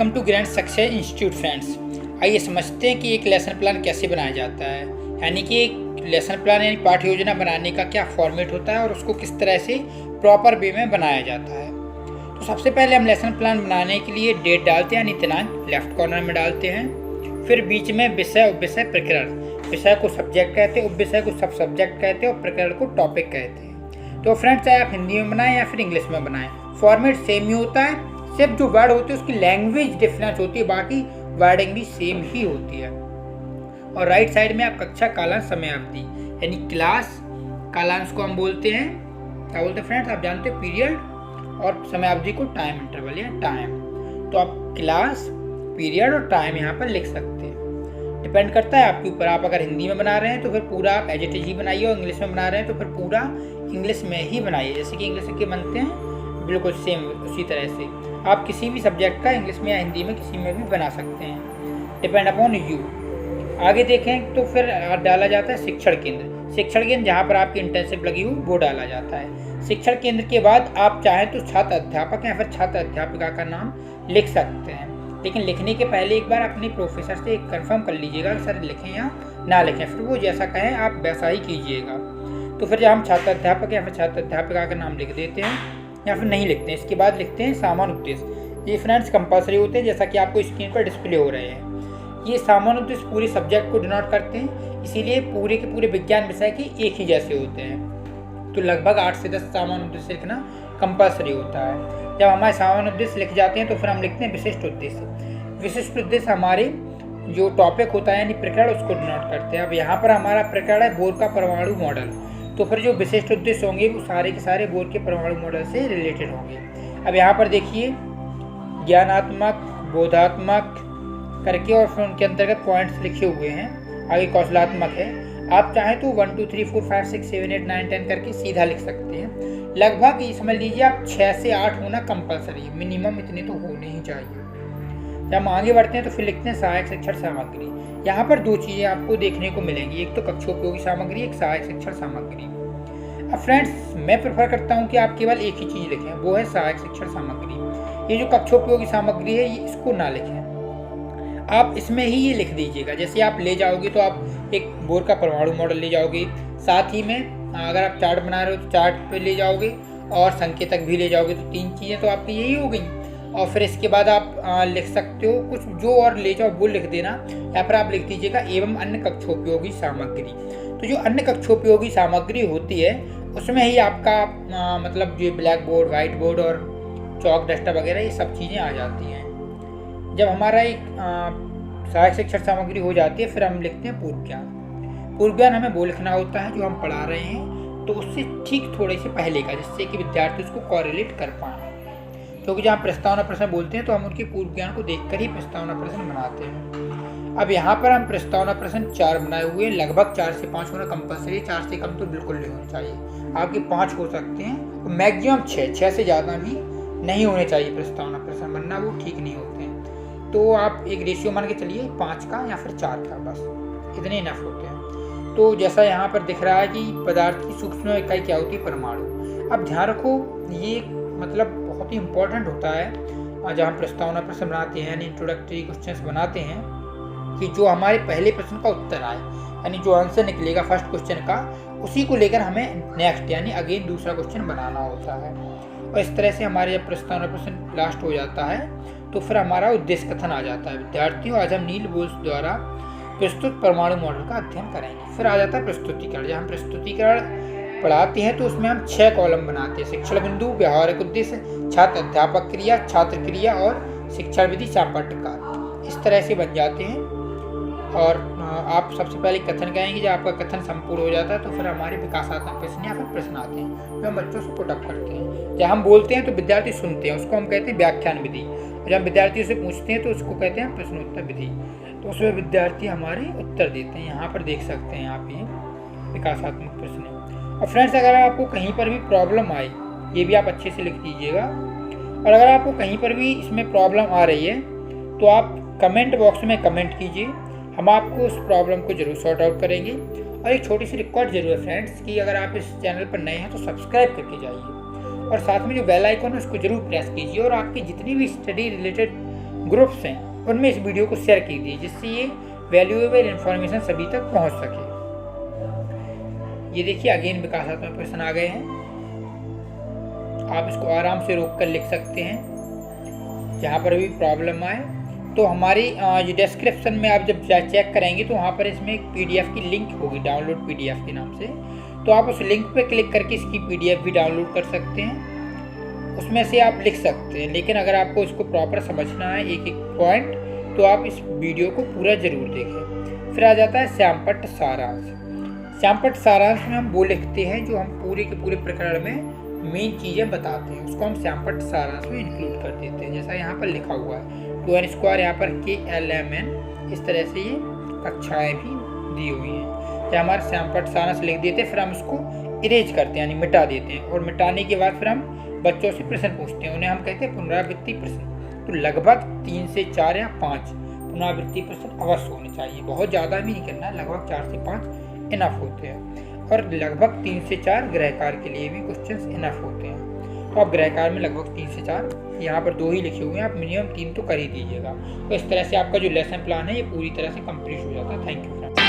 Welcome to grand success institute friends. आइए समझते हैं कि एक लेसन प्लान कैसे बनाया जाता है, यानी कि एक लेसन प्लान यानी पाठ्य योजना बनाने का क्या फॉर्मेट होता है और उसको किस तरह से प्रॉपर वे में बनाया जाता है। तो सबसे पहले हम लेसन प्लान बनाने के लिए डेट डालते हैं यानी दिनांक लेफ्ट कॉर्नर में डालते हैं। फिर बीच में विषय, उपविषय, प्रकरण। विषय को सब्जेक्ट कहते हैं, उपविषय को सब सब्जेक्ट कहते हैं और प्रकरण को टॉपिक कहते हैं। तो फ्रेंड्स चाहे आप हिंदी में बनाएं या फिर इंग्लिश में बनाएं, फॉर्मेट सेम ही होता है, सिर्फ जो वर्ड होते हैं उसकी लैंग्वेज डिफरेंस होती है, बाकी वर्डिंग भी सेम ही होती है। और राइट साइड में आप कक्षा कालांश समयावधि यानी क्लास, कालांश को हम बोलते हैं क्या बोलते हैं फ्रेंड्स, आप जानते हैं पीरियड, और समयावधि को टाइम इंटरवल या टाइम। तो आप क्लास, पीरियड और टाइम यहाँ पर लिख सकते हैं, डिपेंड करता है आपके ऊपर। आप अगर हिंदी में बना रहे हैं तो फिर पूरा आप एज इट इज ही बनाइए, और इंग्लिश में बना रहे हैं तो फिर पूरा इंग्लिश में ही बनाइए, जैसे कि इंग्लिश के बनते हैं बिल्कुल सेम उसी तरह से आप किसी भी सब्जेक्ट का इंग्लिश में या हिंदी में किसी में भी बना सकते हैं, डिपेंड अपॉन यू। आगे देखें तो फिर डाला जाता है शिक्षण केंद्र। शिक्षण केंद्र जहाँ पर आपकी इंटर्नशिप लगी हो वो डाला जाता है। शिक्षण केंद्र के बाद आप चाहें तो छात्र अध्यापक या फिर छात्र अध्यापिका का नाम लिख सकते हैं, लेकिन लिखने के पहले एक बार अपने प्रोफेसर से कंफर्म कर लीजिएगा कि सर लिखें या ना लिखें, फिर वो जैसा कहें आप वैसा ही कीजिएगा। तो फिर जब हम छात्र अध्यापक या फिर छात्र अध्यापिका का नाम लिख देते हैं या फिर नहीं लिखते हैं, इसके बाद लिखते हैं सामान्य उद्देश्य। ये फ्रेंड्स कंपलसरी होते हैं, जैसा कि आपको स्क्रीन पर डिस्प्ले हो रहे हैं। ये सामान्य उद्देश्य पूरे सब्जेक्ट को डिनोट करते हैं, इसीलिए पूरे के पूरे विज्ञान विषय के एक ही जैसे होते हैं। तो लगभग 8 से 10 सामान्य उद्देश्य लिखना कंपलसरी होता है। जब हमारे सामान्य उद्देश्य लिख जाते हैं तो फिर हम लिखते हैं विशिष्ट उद्देश्य। विशिष्ट उद्देश्य हमारे जो टॉपिक होता है यानी प्रकरण, उसको डिनोट करते हैं। अब यहाँ पर हमारा प्रकरण है बोर का परमाणु मॉडल, तो फिर जो विशिष्ट उद्देश्य होंगे वो सारे के सारे बोर के परमाणु मॉडल से रिलेटेड होंगे। अब यहाँ पर देखिए ज्ञानात्मक, बोधात्मक करके और फिर उनके अंतर्गत पॉइंट्स लिखे हुए हैं। आगे कौशलात्मक है, आप चाहें तो 1 2 3 4 5 6 7 8 9 10 करके सीधा लिख सकते हैं। लगभग ये समझ लीजिए आप 6 से 8 होना कंपलसरी है, मिनिमम इतने तो होने ही चाहिए। जब हम आगे बढ़ते हैं तो फिर लिखते हैं सहायक शिक्षण सामग्री। यहाँ पर 2 चीज़ें आपको देखने को मिलेंगी, एक तो कक्षोपयोगी सामग्री, एक सहायक शिक्षण सामग्री। अब फ्रेंड्स मैं प्रेफर करता हूँ कि आप केवल एक ही चीज़ लिखें, वो है सहायक शिक्षण सामग्री। ये जो कक्षोपयोगी सामग्री है ये इसको ना लिखें, आप इसमें ही ये लिख दीजिएगा। जैसे आप ले जाओगे तो आप एक बोर का परमाणु मॉडल ले जाओगे, साथ ही में अगर आप चार्ट बना रहे हो तो चार्ट पे ले जाओगे और संकेतक भी ले जाओगे, तो 3 चीज़ें तो आपकी यही हो गई। और फिर इसके बाद आप लिख सकते हो कुछ जो और ले जाओ वो लिख देना, या फिर आप लिख दीजिएगा एवं अन्य कक्षोपयोगी सामग्री। तो जो अन्य कक्षोपयोगी सामग्री होती है उसमें ही आपका मतलब जो ब्लैक बोर्ड, वाइट बोर्ड और चौक, डस्टर वगैरह ये सब चीज़ें आ जाती हैं। जब हमारा एक सहायक शिक्षण सामग्री हो जाती है फिर हम लिखते हैं पूर्व ज्ञान। पूर्व ज्ञान हमें वो लिखना होता है जो हम पढ़ा रहे हैं तो उससे ठीक थोड़े से पहले का, जिससे कि विद्यार्थी उसको कॉरिलेट कर पाए। क्योंकि जब हम प्रस्तावना प्रश्न बोलते हैं तो हम उनके पूर्व ज्ञान को देखकर ही प्रस्तावना प्रश्न बनाते हैं। अब यहाँ पर हम प्रस्तावना प्रश्न 4 बनाए हुए हैं, लगभग 4 से 5 होना कंपलसरी है, 4 से कम तो बिल्कुल नहीं होना चाहिए। आपके 5 हो सकते हैं, मैक्सिमम 6 से ज़्यादा भी नहीं होने चाहिए प्रस्तावना प्रश्न बनना, वो ठीक नहीं होते हैं। तो आप एक रेशियो मान के चलिए 5 का या फिर 4 का, बस इतने इनफ होते हैं। तो जैसा यहाँ पर दिख रहा है कि पदार्थ की सूक्ष्म इकाई क्या होती है, परमाणु। अब ध्यान रखो ये मतलब बहुत ही इंपॉर्टेंट होता है जब हम प्रस्तावना प्रश्न बनाते हैं यानी इंट्रोडक्टरी क्वेश्चंस बनाते हैं, कि जो हमारे पहले प्रश्न का उत्तर आए यानी जो आंसर निकलेगा फर्स्ट क्वेश्चन का, उसी को लेकर हमें नेक्स्ट यानी अगेन दूसरा क्वेश्चन बनाना होता है। और इस तरह से हमारे जब प्रस्तावना प्रश्न लास्ट हो जाता है तो फिर हमारा उद्देश्य कथन आ जाता है। विद्यार्थियों आज हम नील बोल्स द्वारा प्रस्तुत परमाणु मॉडल का अध्ययन करेंगे। फिर आ जाता है प्रस्तुतिकरण। जब हम प्रस्तुतिकरण पढ़ाते हैं तो उसमें हम 6 कॉलम बनाते हैं, शिक्षण बिंदु, व्यावहारिक उद्देश्य, छात्र अध्यापक क्रिया, छात्र क्रिया और शिक्षण विधि सापट्यकार, इस तरह से बन जाते हैं। और आप सबसे पहले कथन कहेंगे। जब आपका कथन संपूर्ण हो जाता है तो फिर हमारे विकासात्मक प्रश्न या फिर प्रश्न आते हैं जो हम बच्चों से पुटअप करते हैं। जब हम बोलते हैं तो विद्यार्थी सुनते हैं, उसको हम कहते हैं व्याख्यान विधि। जब हम विद्यार्थियों से पूछते हैं तो उसको कहते हैं प्रश्नोत्तर विधि। तो उसमें विद्यार्थी हमारे उत्तर देते हैं। यहाँ पर देख सकते हैं आप ये विकासात्मक प्रश्न। और फ्रेंड्स अगर आपको कहीं पर भी प्रॉब्लम आए, ये भी आप अच्छे से लिख दीजिएगा। और अगर आपको कहीं पर भी इसमें प्रॉब्लम आ रही है तो आप कमेंट बॉक्स में कमेंट कीजिए, हम आपको उस प्रॉब्लम को जरूर सॉर्ट आउट करेंगे। और एक छोटी सी रिक्वेस्ट जरूर है फ्रेंड्स कि अगर आप इस चैनल पर नए हैं तो सब्सक्राइब करके जाइए और साथ में जो बेल आइकन है उसको जरूर प्रेस कीजिए। और आपकी जितनी भी स्टडी रिलेटेड ग्रुप्स हैं उनमें इस वीडियो को शेयर कीजिए, जिससे ये वैल्यूएबल इन्फॉर्मेशन सभी तक पहुंच सके। ये देखिए अगेन विकासात्मक प्रश्न आ गए हैं। आप इसको आराम से रोक कर लिख सकते हैं। जहाँ पर भी प्रॉब्लम आए तो हमारी जो डिस्क्रिप्शन में आप जब चेक करेंगे तो वहाँ पर इसमें एक PDF की लिंक होगी, डाउनलोड PDF के नाम से। तो आप उस लिंक पर क्लिक करके इसकी PDF भी डाउनलोड कर सकते हैं, उसमें से आप लिख सकते हैं। लेकिन अगर आपको इसको प्रॉपर समझना है एक एक पॉइंट, तो आप इस वीडियो को पूरा ज़रूर देखें। फिर आ जाता है श्यामपट्ट सारांश। श्यामपट्ट सारांश में हम वो लिखते हैं जो हम पूरे के पूरे प्रकरण में मेन चीज़ें बताते हैं, उसको हम श्यामपट्ट सारांश में इंक्लूड कर देते हैं। जैसा यहाँ पर लिखा हुआ है 2n², यहाँ पर KLMN, इस तरह से ये कक्षाएँ भी दी हुई हैं। जब हमारा श्यामपट्ट सारांश लिख देते हैं, फिर हम उसको इरेज करते हैं, यानी मिटा देते हैं। और मिटाने के बाद फिर हम बच्चों से प्रश्न पूछते हैं, उन्हें हम कहते हैं पुनरावृत्ति प्रश्न। तो लगभग 3 से 4 या 5 पुनरावृत्ति प्रश्न अवश्य होने चाहिए, बहुत ज़्यादा भी नहीं करना, लगभग 4 से 5 इनफ होते हैं। और लगभग 3 से 4 गृहकार के लिए भी क्वेश्चंस इनफ होते हैं। तो आप गृहकार में लगभग 3 से 4, यहाँ पर 2 ही लिखे हुए हैं, आप मिनिमम 3 तो कर ही दीजिएगा। तो इस तरह से आपका जो लेसन प्लान है ये पूरी तरह से कंप्लीट हो जाता है। Thank you friends.